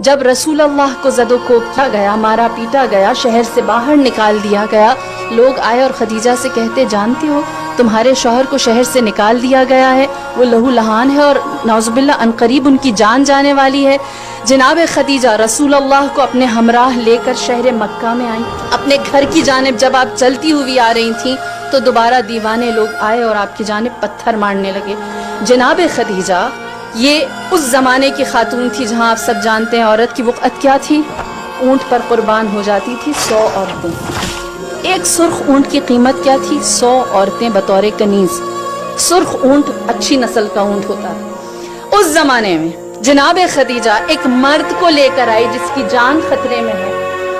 جب رسول اللہ کو زد و کوب کیا گیا، مارا پیٹا گیا، شہر سے باہر نکال دیا گیا، لوگ آئے اور خدیجہ سے کہتے جانتے ہو تمہارے شوہر کو شہر سے نکال دیا گیا ہے، وہ لہو لہان ہے اور نعوذ باللہ عنقریب ان کی جان جانے والی ہے۔ جناب خدیجہ رسول اللہ کو اپنے ہمراہ لے کر شہر مکہ میں آئیں۔ اپنے گھر کی جانب جب آپ چلتی ہوئی آ رہی تھیں تو دوبارہ دیوانے لوگ آئے اور آپ کی جانب پتھر مارنے لگے۔ جناب خدیجہ یہ اس زمانے کی خاتون تھی جہاں آپ سب جانتے ہیں عورت کی وقعت کیا تھی، اونٹ پر قربان ہو جاتی تھی 100 عورتیں۔ ایک سرخ اونٹ کی قیمت کیا تھی؟ 100 عورتیں بطور کنیز۔ سرخ اونٹ اچھی نسل کا اونٹ ہوتا تھا۔ اس زمانے میں جناب خدیجہ ایک مرد کو لے کر آئی جس کی جان خطرے میں ہے،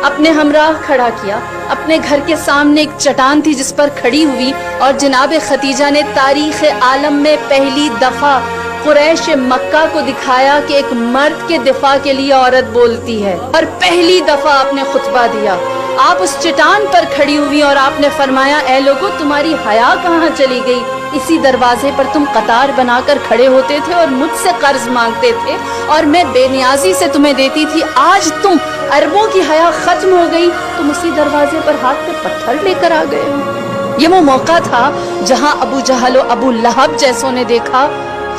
اپنے ہمراہ کھڑا کیا، اپنے گھر کے سامنے ایک چٹان تھی جس پر کھڑی ہوئی، اور جناب خدیجہ نے تاریخ عالم میں پہلی دفعہ قریش مکہ کو دکھایا کہ ایک مرد کے دفاع کے لیے عورت بولتی ہے، اور پہلی دفعہ آپ نے خطبہ دیا۔ آپ اس چٹان پر کھڑی ہوئی اور آپ نے فرمایا اے لوگو تمہاری حیا کہاں چلی گئی؟ اسی دروازے پر تم قطار بنا کر کھڑے ہوتے تھے اور مجھ سے قرض مانگتے تھے اور میں بے نیازی سے تمہیں دیتی تھی، آج تم عربوں کی حیا ختم ہو گئی، تم اسی دروازے پر ہاتھ پہ پتھر لے کر آ گئے ہو۔ یہ وہ موقع تھا جہاں ابو جہل و ابو لہب جیسوں نے دیکھا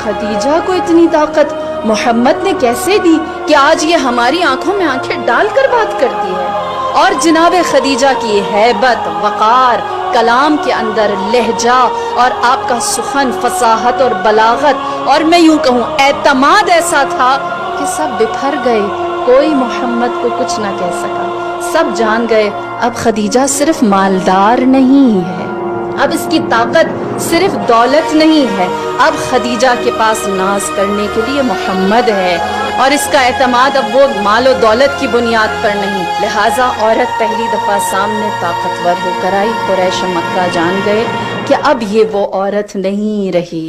خدیجہ کو اتنی طاقت محمد نے کیسے دی کہ آج یہ ہماری آنکھوں میں آنکھیں ڈال کر بات کرتی ہے۔ اور جناب خدیجہ کی ہیبت، وقار، کلام کے اندر لہجہ اور آپ کا سخن، فصاحت اور بلاغت اور میں یوں کہوں اعتماد ایسا تھا کہ سب بپھر گئے، کوئی محمد کو کچھ نہ کہہ سکا، سب جان گئے اب خدیجہ صرف مالدار نہیں ہے، اب اس کی طاقت صرف دولت نہیں ہے، اب خدیجہ کے پاس ناز کرنے کے لیے محمد ہے، اور اس کا اعتماد اب وہ مال و دولت کی بنیاد پر نہیں۔ لہٰذا عورت پہلی دفعہ سامنے طاقتور ہو کر آئی، قریش مکہ جان گئے کہ اب یہ وہ عورت نہیں رہی۔